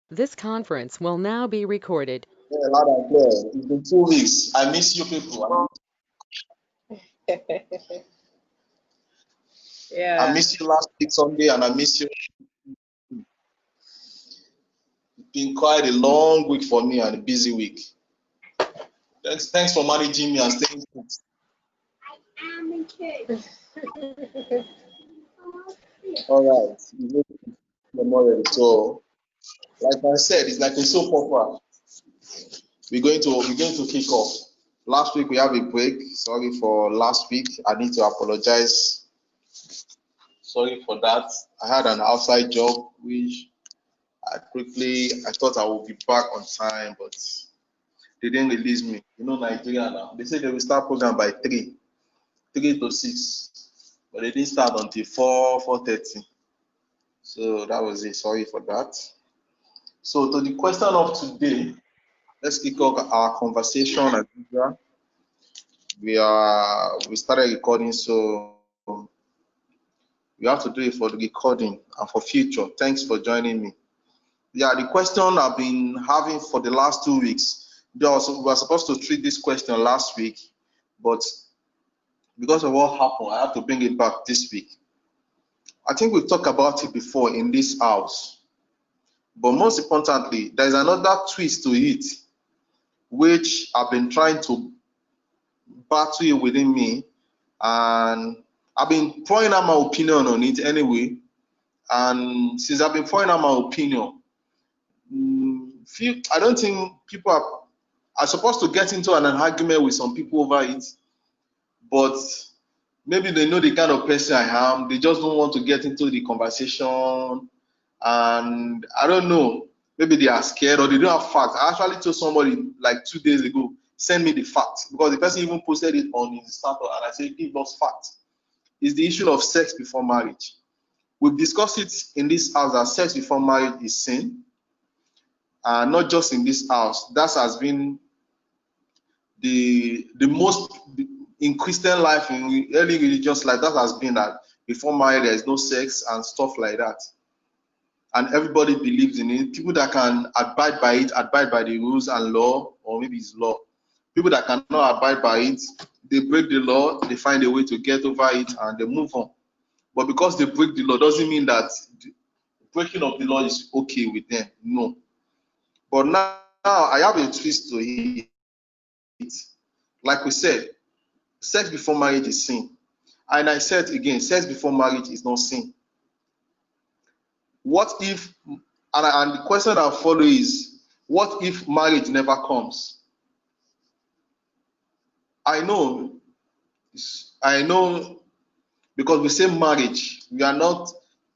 This conference will now be recorded. Yeah, loud and clear. It's been 2 weeks. I miss you people. I Yeah. miss you last week Sunday, and I miss you. It's been quite a long week for me and a busy week. Thanks for managing me and staying put. All right, you made the model. So, like I said, it's like a soap opera. We're going to kick off. Last week we have a break. Sorry for last week. I need to apologize. Sorry for that. I had an outside job which I thought I would be back on time, but they didn't release me. You know Nigeria now. They said they will start program by 3 to 6, but they didn't start until 4:30. So that was it. Sorry for that. So to the question of today, let's kick off our conversation as usual. We started recording, so we have to do it for the recording and for future. Thanks for joining me. Yeah, the question I've been having for the last 2 weeks. We were supposed to treat this question last week, but because of what happened, I have to bring it back this week. I think we've talked about it before in this house, but most importantly, there's another twist to it, which I've been trying to battle within me, and I've been pouring out my opinion on it anyway. And since I've been pouring out my opinion, I don't think people are supposed to get into an argument with some people over it, but maybe they know the kind of person I am. They just don't want to get into the conversation. And I don't know, maybe they are scared or they don't have facts. I actually told somebody like 2 days ago, send me the facts, because the person even posted it on his status, and I said, give us facts. It's the issue of sex before marriage. We've discussed it in this house that sex before marriage is sin. Not just in this house. That has been the most in Christian life, in early religious life, that has been that before marriage there is no sex and stuff like that. And everybody believes in it. People that can abide by it, abide by the rules and law, or maybe it's law. People that cannot abide by it, they break the law, they find a way to get over it, and they move on. But because they break the law doesn't mean that the breaking of the law is okay with them. No. But now I have a twist to it. Like we said, sex before marriage is sin. And I said again, sex before marriage is not sin. What if, and the question that follows is, what if marriage never comes? I know, I know, because we say marriage, we are not,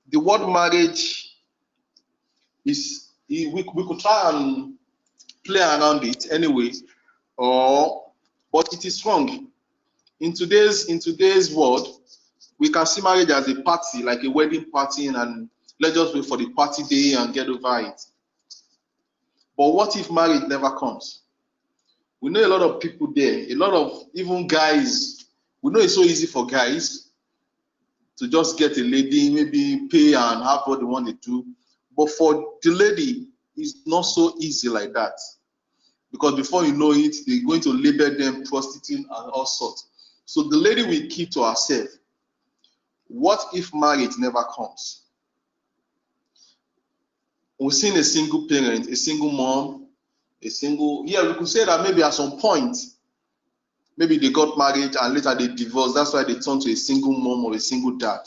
the word marriage is, we could try and play around it anyway, but it is wrong. In today's world, we can see marriage as a party, like a wedding party, and let's just wait for the party day and get over it. But what if marriage never comes? We know a lot of people there, a lot of even guys. We know it's so easy for guys to just get a lady, maybe pay and have what they want to do. But for the lady, it's not so easy like that. Because before you know it, they're going to label them prostitute and all sorts. So the lady will keep to herself. What if marriage never comes? We've seen a single parent, a single mom, yeah, we could say that maybe at some point, maybe they got married and later they divorced. That's why they turned to a single mom or a single dad.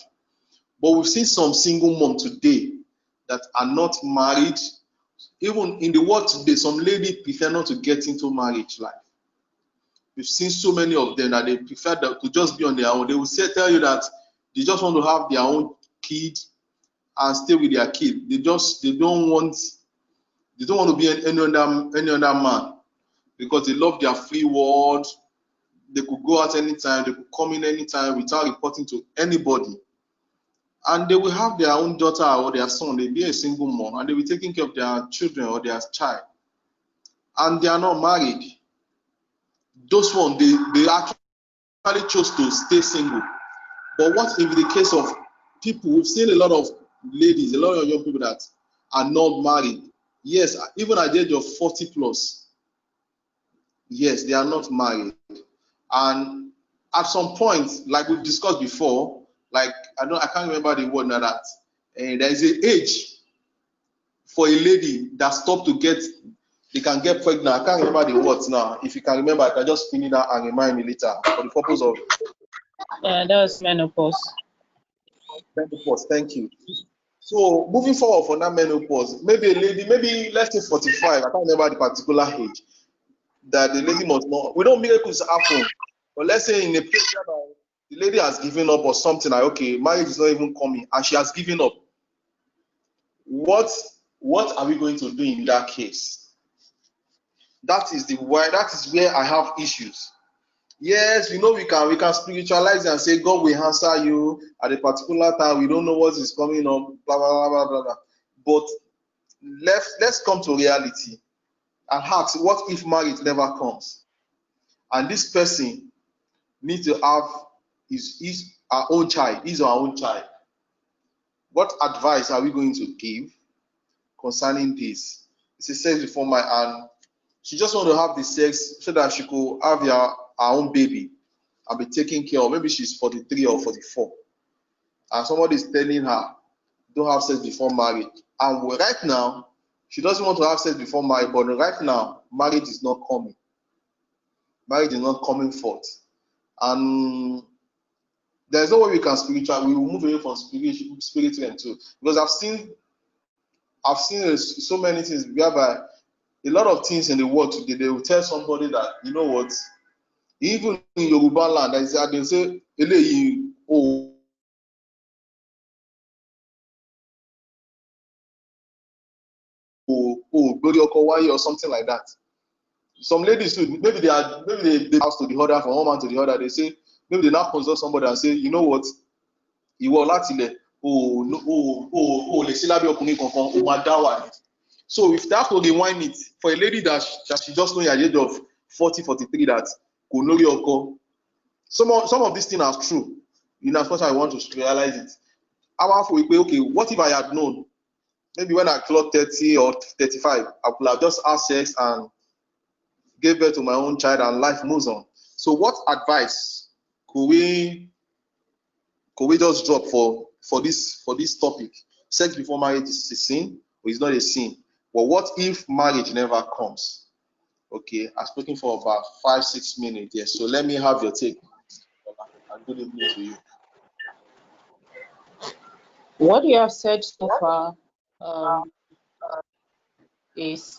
But we've seen some single mom today that are not married. Even in the world today, some lady prefer not to get into marriage life. We've seen so many of them that they prefer to just be on their own. They will tell you that they just want to have their own kid and stay with their kid. They don't want to be any other man, because they love their free world. They could go out anytime, they could come in anytime without reporting to anybody. And they will have their own daughter or their son. They'll be a single mom and they'll be taking care of their children or their child. And they are not married. Those ones, they actually chose to stay single. But what in the case of people, we've seen a lot of ladies, a lot of young people that are not married, Yes, even at the age of 40 plus, yes, they are not married. And at some point, like we've discussed before, like I can't remember the word now that there is an age for a lady that stop to get they can get pregnant. I can't remember the words now. If you can remember, I can just spin it out and remind me later for the purpose of That's menopause. menopause. Thank you. So moving forward for that menopause, maybe a lady, maybe let's say 45, I can't remember the particular age, that the lady must not, we don't miracles happen, but let's say in a place where the lady has given up or something, like okay, marriage is not even coming and she has given up. What what are we going to do in that case? That is the why that is where I have issues. Yes, we know we can spiritualize and say God will answer you at a particular time. We don't know what is coming up, blah blah blah blah blah. Blah. But let's come to reality and ask, what if marriage never comes? And this person needs to have his our own child, his or our own child. What advice are we going to give concerning this? It's a sex before my and she just want to have the sex so that she could have her own baby and be taken care of. Maybe she's 43 or 44. And somebody is telling her, don't have sex before marriage. And right now, she doesn't want to have sex before marriage, but right now, marriage is not coming. Marriage is not coming forth. And there's no way we can spiritual. We will move away from spiritual too. Because I've seen so many things whereby a lot of things in the world today, they will tell somebody that, you know what, even in Yoruba land, they say, eléyìí o gbórí ọkọ wáyé or something like that. Some ladies too, maybe they house to the other, from one man to the other, they say, maybe they now consult somebody and say, you know what, ìwọ láti ilẹ̀ o lè sí lábẹ́ ọkùnrin kankan, o máa dá wà ní. So if that will rewind it for a lady that she just know at the age of 40, 43 that kò lórí ọkọ, some of these things are true. In as much as I want to realize it. Our for okay, what if I had known? Maybe when I clocked 30 or 35, I could have just had sex and gave birth to my own child and life moves on. So what advice could we just drop for this topic? Sex before marriage is a sin or is not a sin? But what if marriage never comes? Okay, I'm speaking for about 5-6 minutes. Yes, so let me have your take. And good evening to you. What you have said so far is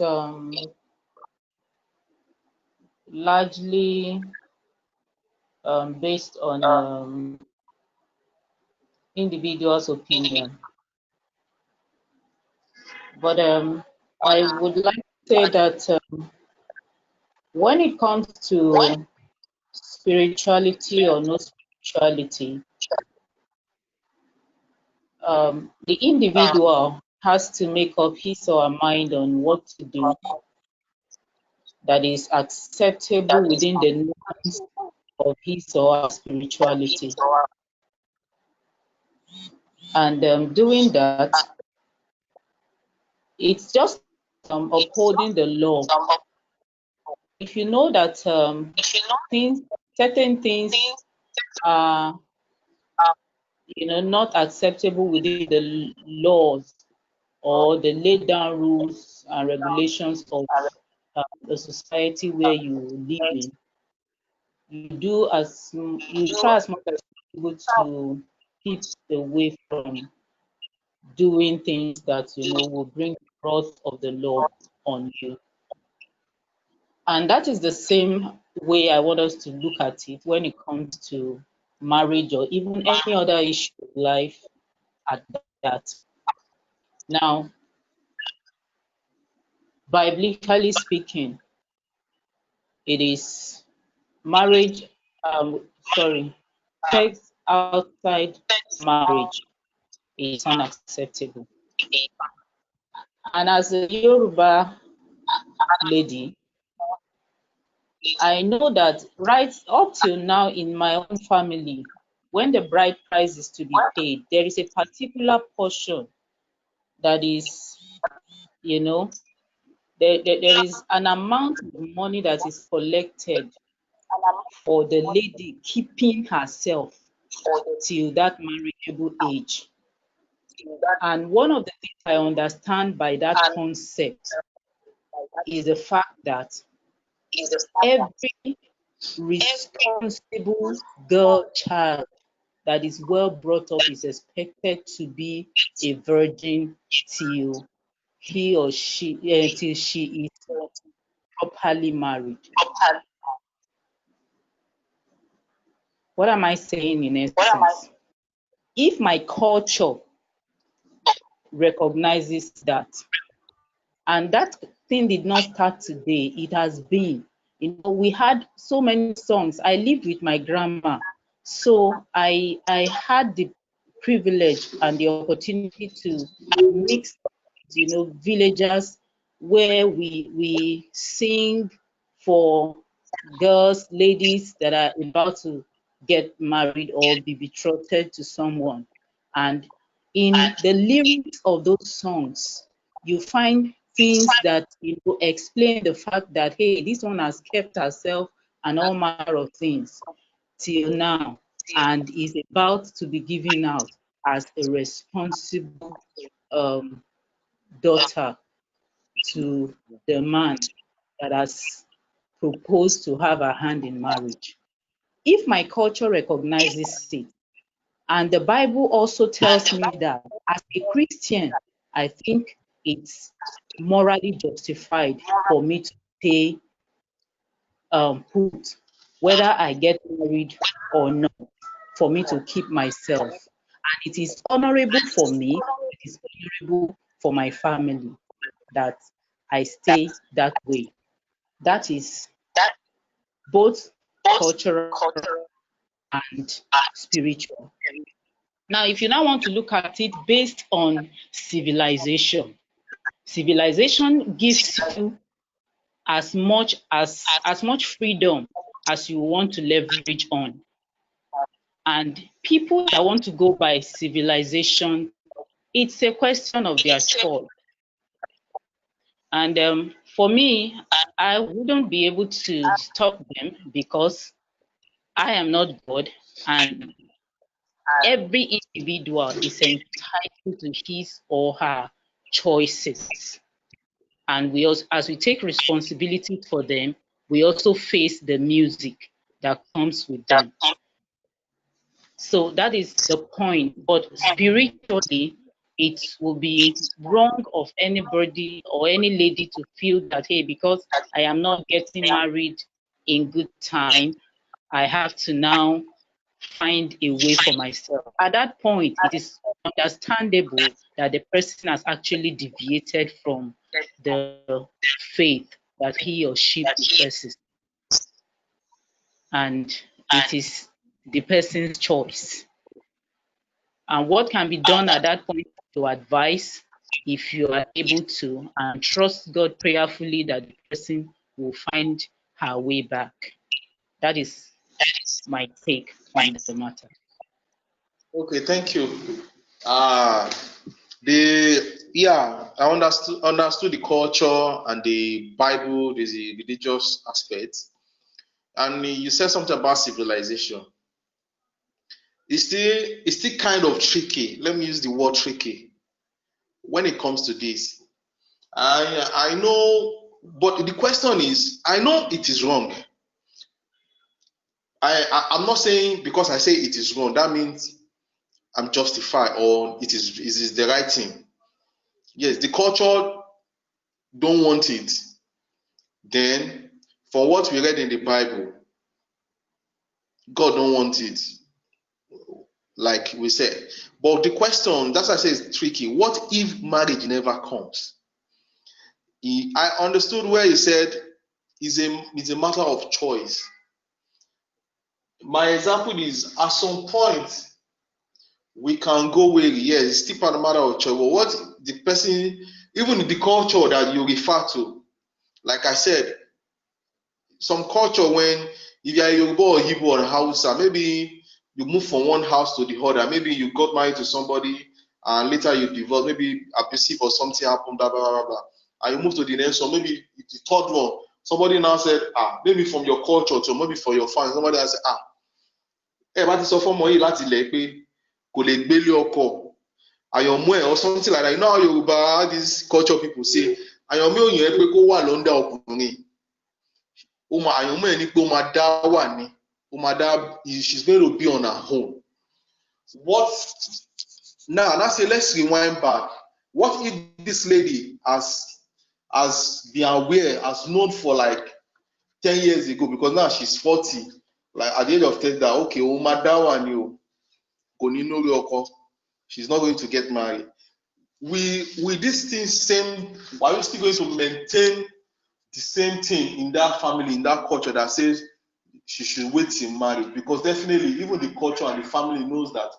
largely based on individual's opinion. But I would like to say that when it comes to spirituality or no spirituality, the individual has to make up his or her mind on what to do that is acceptable within the norms of his or her spirituality. And doing that, it's just upholding the law. If you know that certain things are not acceptable within the laws or the laid down rules and regulations of the society where you live in, you try as much as possible to keep away from doing things that will bring the wrath of the law on you. And that is the same way I want us to look at it when it comes to marriage or even any other issue of life at that. Now, biblically speaking, it is marriage, sex outside marriage is unacceptable. And as a Yoruba lady, I know that right up till now in my own family, when the bride price is to be paid, there is a particular portion that is, there is an amount of money that is collected for the lady keeping herself till that marriageable age. And one of the things I understand by that concept is the fact that every responsible girl child that is well brought up is expected to be a virgin till till she is properly married. What am I saying in essence? If my culture recognizes that, and that thing did not start today, it has been. We had so many songs. I lived with my grandma, so I had the privilege and the opportunity to mix, villagers where we sing for girls, ladies that are about to get married or be betrothed to someone. And in the lyrics of those songs, you find things that explain the fact that hey, this one has kept herself and all manner of things till now and is about to be given out as a responsible um, daughter to the man that has proposed to have a hand in marriage. If my culture recognizes it, and the Bible also tells me that as a Christian, I think it's morally justified for me to pay put whether I get married or not, for me to keep myself. And it is honorable for me, it is honorable for my family that I stay that way. That is both cultural and spiritual. Now, if you now want to look at it based on civilization, civilization gives you as much freedom as you want to leverage on. And people that want to go by civilization, it's a question of their choice. And for me, I wouldn't be able to stop them because I am not God, and every individual is entitled to his or her choices. And we also, as we take responsibility for them, we also face the music that comes with them. So that is the point. But spiritually, it will be wrong of anybody or any lady to feel that, hey, because I am not getting married in good time, I have to now find a way for myself. At that point, it is understandable that the person has actually deviated from the faith that he or she professes. And it is the person's choice. And what can be done at that point to advise if you are able to and trust God prayerfully that the person will find her way back. That is my take on the matter. Okay, thank you. Uh I understood the culture and the Bible, there's a religious aspect. And you said something about civilization. It's still kind of tricky. Let me use the word tricky when it comes to this. I know, but the question is, I know it is wrong. I'm not saying because I say it is wrong, that means I'm justified or it is the right thing. Yes, the culture don't want it. Then, for what we read in the Bible, God don't want it, like we said. But the question, that's why I say it's tricky. What if marriage never comes? I understood where he said it's a matter of choice. My example is at some point we can go where yes, it's still a matter of choice. But what the person, even the culture that you refer to, like I said, some culture when if you are Yoruba or Igbo or Hausa, maybe you move from one house to the other. Maybe you got married to somebody and later you divorce, maybe abusive or something happened, blah blah blah blah. and you move to the next one, maybe the third one, somebody now said, maybe from your culture to maybe for your family, somebody has said, ẹ bá ti sọ fọ́mọ yìí láti ilẹ̀ pé kò lè gbélé ọkọ àyànmọ́ ẹ̀ or something like that. You know how Yoruba, these culture people say, àyànmọ́ òyìn ẹ pé kó wà lọ́ndà ọkùnrin, àyànmọ́ ẹ̀ ní pé ó máa dá wà ní, ó máa dá, she's going to be on her own. What now say, let's rewind back. What if this lady has been aware, has known for like 10 years ago, because now she's 40, like at the age of 10, that okay, ó máa dá wà ní o, kò ní lórí ọkọ, she's not going to get married. With this thing same, are you still going to maintain the same thing in that family, in that culture that says she should wait till marriage? Because definitely even the culture and the family knows that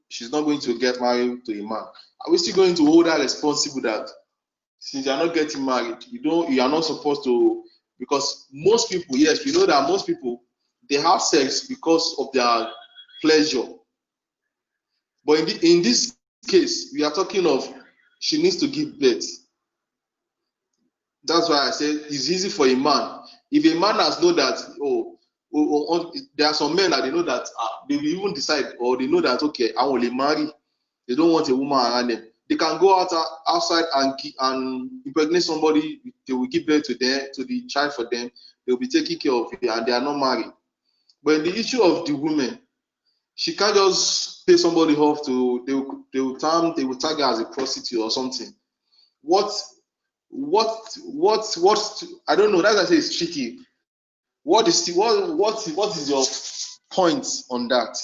she's not going to get married to a man. Are we still going to hold her responsible that since you're not getting married, you are not supposed to? Because most people, yes, we know that most people, they have sex because of their pleasure. But in this case, we are talking of she needs to give birth. That's why I said it's easy for a man. If a man has known that, there are some men that they know that they will even decide, or they know that, okay, I will marry. They don't want a woman around them. They can go outside and impregnate somebody. They will give birth to the child for them. They will be taking care of it, and they are not married. But in the issue of the woman, she can't just pay somebody off to. They will tag her as a prostitute or something. What I don't know. That's why I say it's tricky. What is your point on that?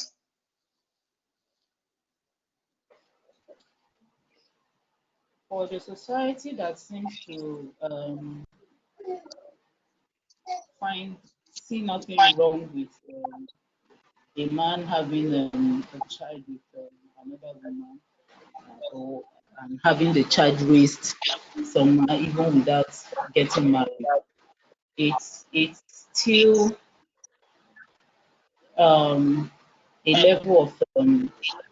For the society that seems to see nothing wrong with a man having a child with another woman, or having the child raised somewhere even without getting married, it's still a level of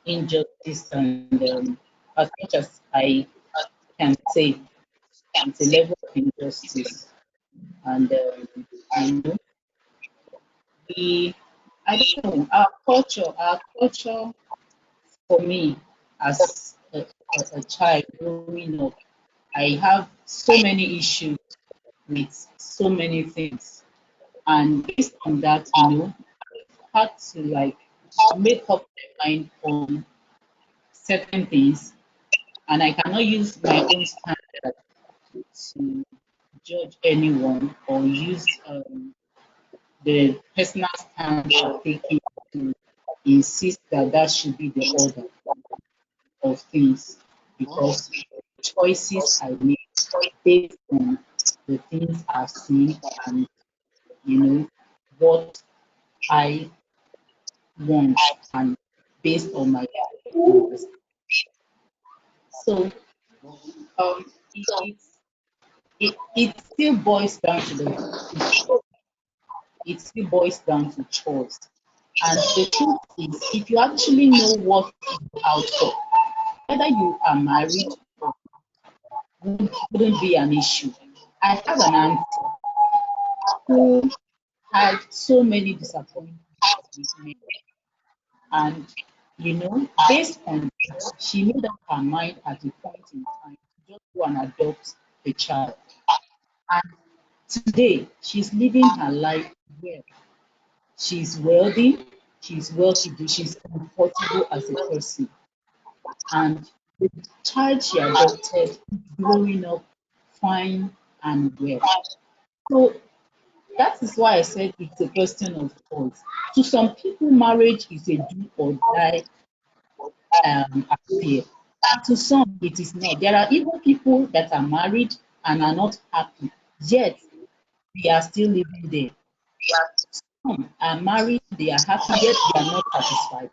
injustice, and as much as I can say, it's a level of injustice. And you know, I don't know, our culture for me as a child growing up, I have so many issues with so many things, and based on that, had to like make up my mind on certain things, and I cannot use my own standard to judge anyone, or use the personal stand I've taken to insist that that should be the order of things, because choices I make based on the things I've seen, and what I want, and based on my understanding. So it still boils down to it still boils down to choice. And the truth is, if you actually know what you're out for, whether you are married or wouldn't be an issue. I have an auntie who had so many disappointments with me, and based on that, she made up her mind at a point in time to just go and adopt the child. And today, she's living her life well. She's wealthy, she's well-to-do, she's comfortable as a person. And the child she adopted is growing up fine and well. So that is why I said it's a question of choice. To some people, marriage is a do or die affair. To some, it is not. There are even people that are married and are not happy, yet they are still living there. Some are married, they are happy, yet they are not satisfied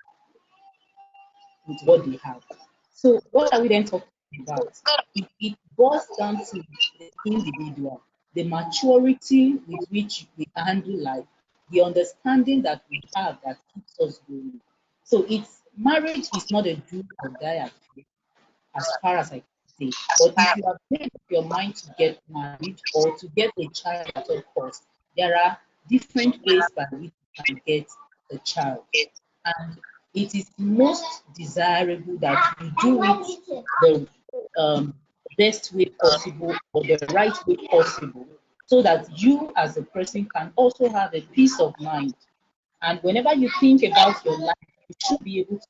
with what they have. So, what are we then talking about? It boils down to the individual, the maturity with which we handle life, the understanding that we have that keeps us going. So, it's marriage is not a do or die affair, as far as I can say. But if you have made up your mind to get married or to get a child at all costs, there are different ways by which you can get a child. And it is most desirable that you do it the best way possible or the right way possible, so that you as a person can also have a peace of mind. And whenever you think about your life, you should be able to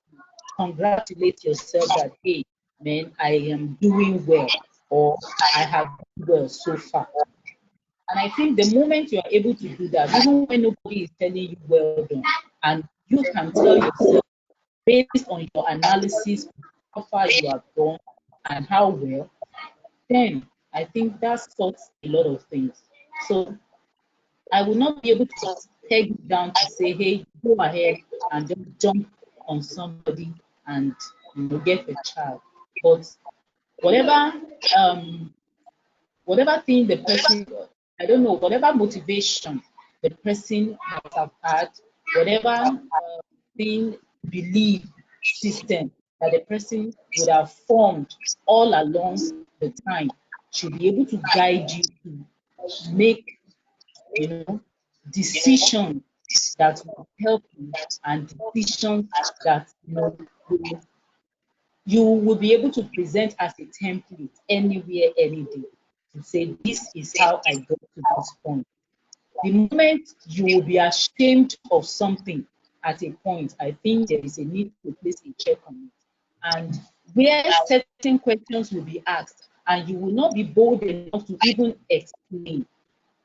congratulate yourself that, hey, man, I am doing well, or I have done well so far. And I think the moment you are able to do that, even when nobody is telling you well done, and you can tell yourself based on your analysis how far you have gone and how well, then I think that sorts a lot of things. So I will not be able to peg you down to say, hey, go ahead and just jump on somebody and get a child. But whatever whatever thing the person, I don't know, whatever motivation the person might have had, whatever thing, belief system that the person would have formed all along the time should be able to guide you to make, you know, decisions that will help you, and decisions that you will be able to present as a template anywhere, any day, to say, this is how I got to this point. The moment you will be ashamed of something at a point, I think there is a need to place a check on it. And where certain questions will be asked, and you will not be bold enough to even explain,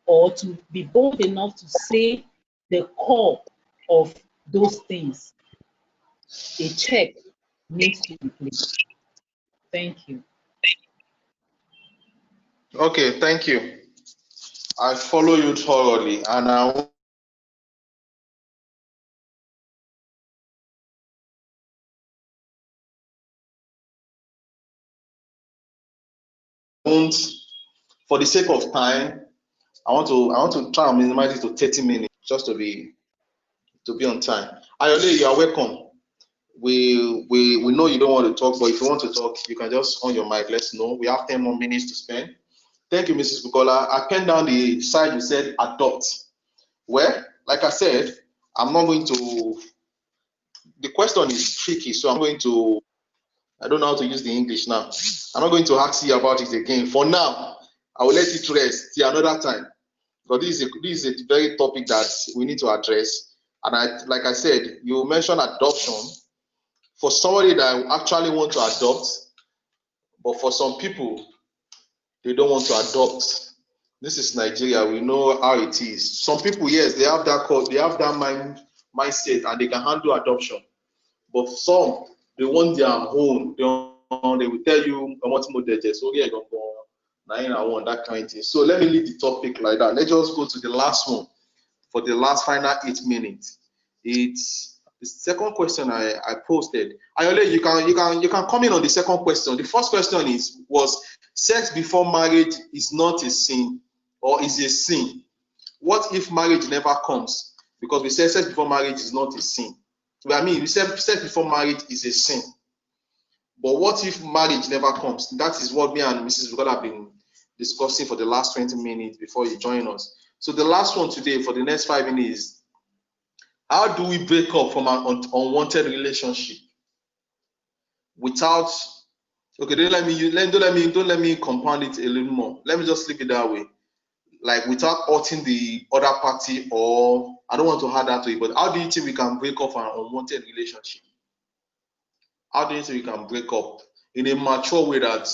or to be bold enough to say the core of those things, a check needs to be placed. Thank you. Okay, thank you. I follow you thoroughly, and I won't, for the sake of time, I want to try and minimize it to 30 minutes just to be on time. Ayole, you are welcome. We know you don't want to talk, but if you want to talk, you can just on your mic. Let's know. We have 10 more minutes to spend. Thank you, Mrs. Bukola. I penned down the side you said adopt. Well, like I said, I'm not going to. The question is tricky, so I'm going to. I don't know how to use the English now. I'm not going to ask you about it again. For now, I will let it rest till another time. Because this is a very topic that we need to address. And like I said, you mentioned adoption for somebody that actually want to adopt, but for some people they don't want to adopt. This is Nigeria. We know how it is. Some people, yes, they have that mindset and they can handle adoption. But some, they want their own. They will tell you what so yeah, that kind of thing. So let me leave the topic like that. Let's just go to the last one for the last final 8 minutes. It's the second question I posted. Ayole, you can come in on the second question. The first question was sex before marriage is not a sin or is a sin. What if marriage never comes? Because we said sex before marriage is not a sin. We said sex before marriage is a sin. But what if marriage never comes? That is what me and Mrs. Bukola have been discussing for the last 20 minutes before you join us. So the last one today for the next 5 minutes is, how do we break up from an unwanted relationship without? Okay, don't let me compound it a little more. Let me just leave it that way. Like without hurting the other party, or I don't want to add that to it, but how do you think we can break up an unwanted relationship? How do you think we can break up in a mature way that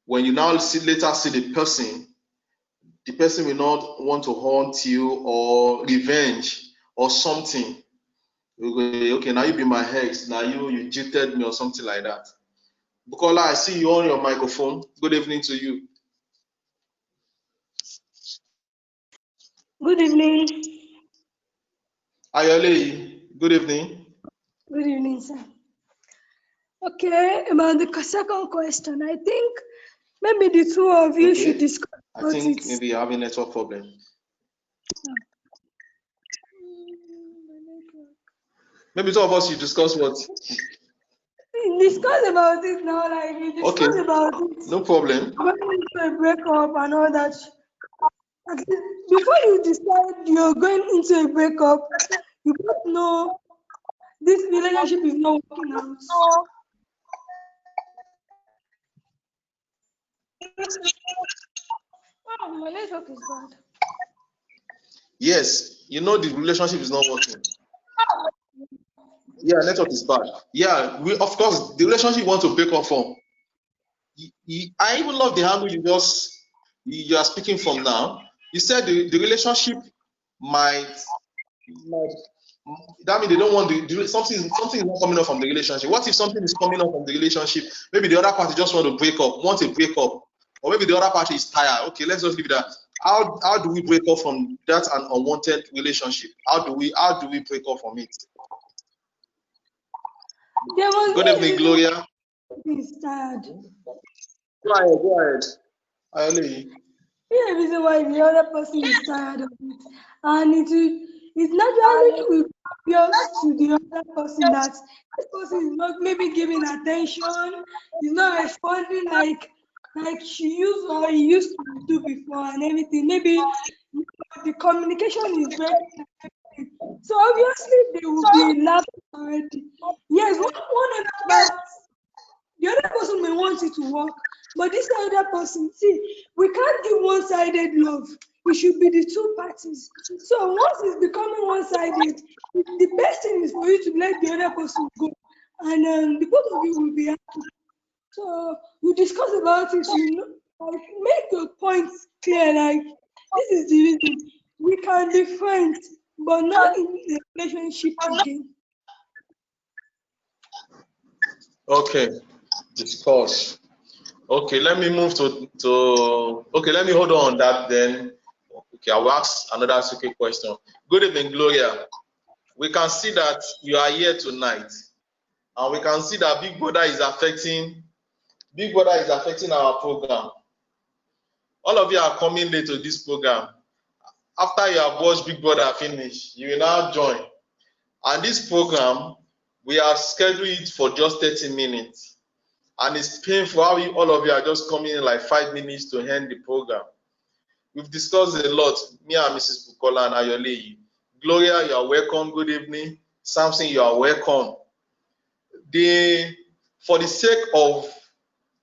when you now later see the person will not want to haunt you or revenge or something? Okay, now you be my ex, now you cheated me or something like that. Bukola, I see you on your microphone. Good evening to you. Good evening. Ayole, good evening. Good evening, sir. Okay, about the second question, I think maybe the two of you should discuss I think maybe you're having a network problem. Mm, Maybe two of us should discuss what? discuss about it now. Like we Okay, discuss about it no problem. going into a breakup and all that. At least before you decide you're going into a breakup, you both know this relationship is not working out. Oh, my network is bad. Yes, you know the relationship is not working. Yeah, network is bad. Yeah, we of course the relationship you want to break up from. I even love the angle you are speaking from now. You said the relationship might that means they don't want something is not coming up from the relationship. What if something is coming up from the relationship? Maybe the other party just want to break up, want a break up, or maybe the other party is tired. Okay, let's just leave that. How do we break up from that an unwanted relationship? How do we break up from it? There must Good be a evening, reason Gloria. why he's tired. Go ahead, go ahead. I hear you. Be a reason why the other person is tired of it. And it naturally will be obvious to the other person that this person is not maybe giving attention, is not responding like she used or he used to do before and everything. Maybe the communication is breaking. So obviously they will be laughing already. Yes, one other part, the other person may want it to work, but this other person, see, we can't give one-sided love. It should be the two parties. So once it's becoming one-sided, the best thing is for you to let the other person go, and the both of you will be happy. So you discuss about it, like make your points clear. Like this is the reason we can be friends, but not in a relationship again. Okay, discuss. Okay, let me move to okay, let me hold on that then. Okay, I'll ask another secret question. Good evening, Gloria. We can see that you are here tonight, and we can see that Big Brother is affecting our program. All of you are coming late to this program. After you have watched Big Brother finish, you will now join. And this program, we have scheduled it for just 30 minutes. And it's painful how all of you are just coming in like 5 minutes to end the program. We've discussed a lot, me and Mrs. Bukola and Ayole. Gloria, you are welcome. Good evening. Samson, you are welcome. For the sake of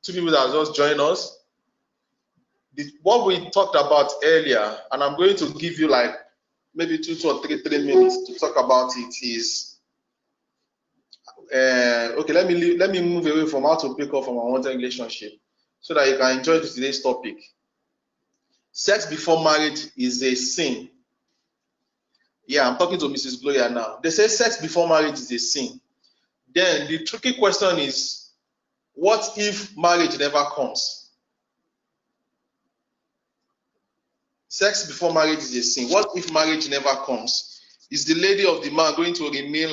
two people that just joined us, what we talked about earlier, and I'm going to give you like maybe 2 or 3 minutes to talk about it, is okay. Let me move away from how to break up from a wanted relationship so that you can enjoy today's topic. Sex before marriage is a sin. Yeah, I'm talking to Mrs. Gloria now. They say sex before marriage is a sin. Then the tricky question is, what if marriage never comes? Sex before marriage is a sin. What if marriage never comes? Is the lady of the man going to remain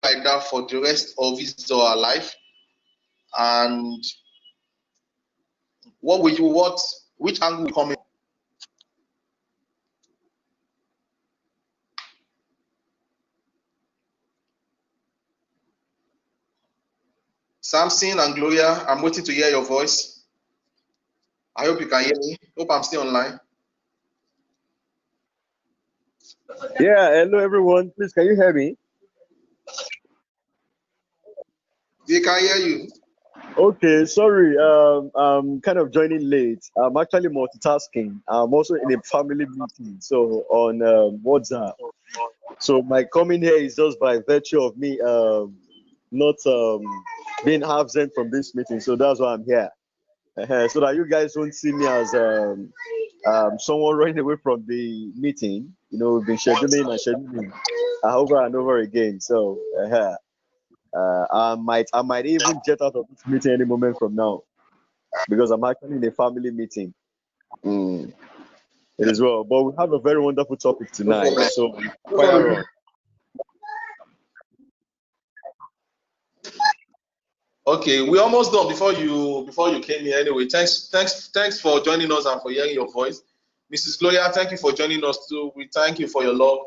like that for the rest of his or her life? And which angle will come in? Samson and Gloria, I'm waiting to hear your voice. I hope you can hear me. Hope I'm still online. Yeah, hello everyone. Please, can you hear me? They can hear you. Okay, sorry. I'm kind of joining late. I'm actually multitasking. I'm also in a family meeting, so on WhatsApp. So my coming here is just by virtue of me not being absent from this meeting. So that's why I'm here. So that you guys won't see me as someone running away from the meeting. You know, we've been scheduling and scheduling over and over again. So I might even jet out of this meeting any moment from now because I'm actually in a family meeting. Mm, it is well, but we have a very wonderful topic No tonight. problem. So No fire problem. on. Okay, we're almost done before you came here. Anyway, thanks for joining us and for hearing your voice. Mrs. Gloria, thank you for joining us too. We thank you for your love.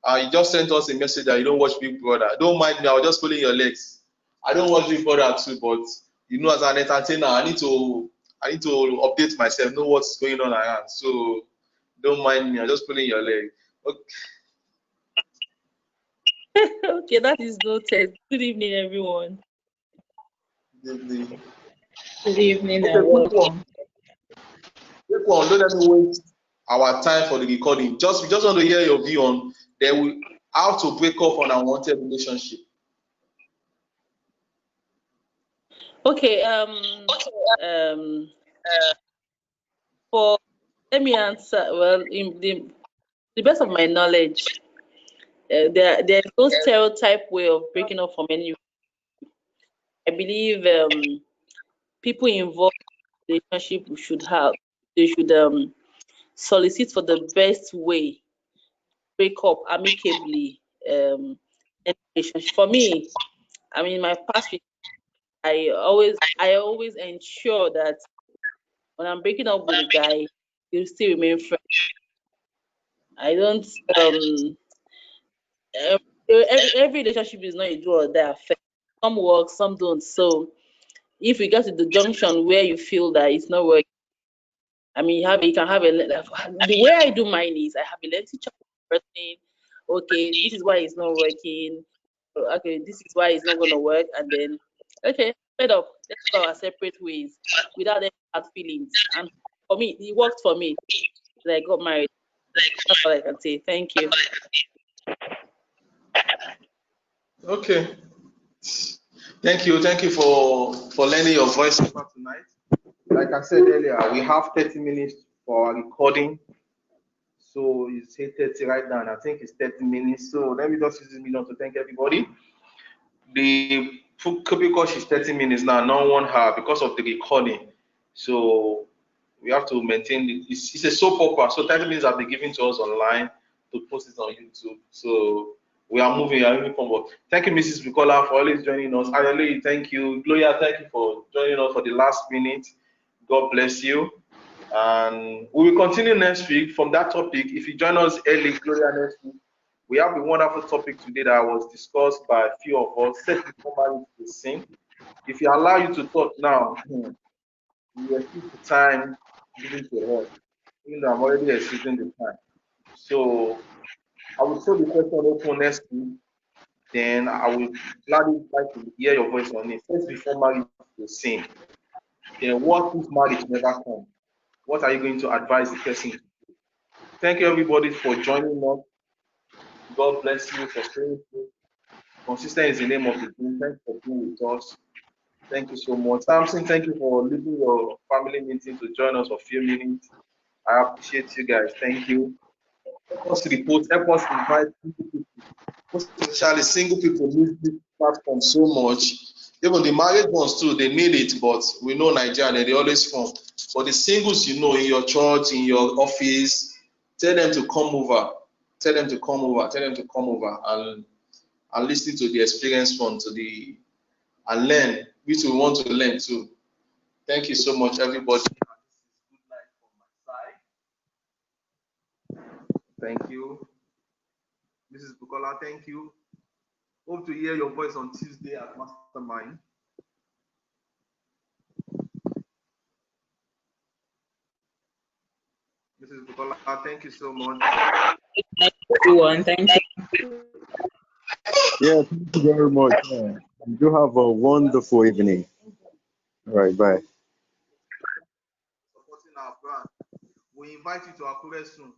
You just sent us a message that you don't watch Big Brother. Don't mind me, I was just pulling your legs. I don't watch Big Brother too, but as an entertainer, I need to update myself, know what's going on around. So don't mind me, I'm just pulling your leg. Okay. Okay, that is noted. Good evening, everyone. Good evening. Good evening Okay, and quick one. welcome. Quick one. Don't let me waste our time for the recording. We just want to hear your view on how to break off an unwanted relationship. Okay, for let me answer. Well, in the best of my knowledge, there's no stereotype way of breaking up from any. I believe people involved in the relationship should solicit for the best way, break up amicably. Any relationship. For me, I mean, my past, I always ensure that when I'm breaking up with a guy, you still remain friends. I don't every relationship is not a do or die affair. Some work, some don't. So if you get to the junction where you feel that it's not working, I mean, you can have the way I do mine is I have a lengthy chat with the person. Okay, this is why it's not working. Okay, this is why it's not gonna work, and then okay, fed up. Let's go our separate ways without any hard feelings. And for me, it worked for me. I got married. That's all I can say. Thank you. Okay. Thank you for lending your voice over tonight. Like I said earlier, we have 30 minutes for our recording. So you say 30 right now, and I think it's 30 minutes. So let me just use this minute to thank everybody. The Cupid course is 30 minutes now, not 1 hour because of the recording. So we have to maintain it's a soap opera. So 30 minutes have been given to us online to post it on YouTube. So we are moving forward. Thank you, Mrs. Bukola, for always joining us. Adele, thank you. Gloria, thank you for joining us for the last minute. God bless you. And we will continue next week from that topic. If you join us early, Gloria, next week, we have a wonderful topic today that was discussed by a few of us. Set before marriage to sin. If you allow you to talk now, you will exceed the time given to us. Even though I'm already exceeding the time. So I will throw the question open next week. Then I will gladly like to hear your voice on it. First, before marriage to sin. Then what if marriage never comes? What are you going to advise the person to do? Thank you, everybody, for joining us. God bless you for staying through. Consistent is the name of the team. Thanks for being with us. Thank you so much. Samson, thank you for leaving your family meeting to join us for a few minutes. I appreciate you guys. Thank you. Help us report, help us invite people. Most especially single people need this platform so much. Even the married ones too, they need it, but we know Nigeria, they always form. But the singles, in your church, in your office, tell them to come over. Tell them to come over. Tell them to come over and listen to the experience from and learn, which we want to learn too. Thank you so much, everybody. Good night from my side. Thank you. Mrs. Bukola, thank you. Hope to hear your voice on Tuesday at Mastermind. Mrs. Bukola, thank you so much. Everyone, thank you. Yeah, thank you very much. Yeah. You do have a wonderful evening. All right, bye. Supporting our brand. We invite you to Akure soon.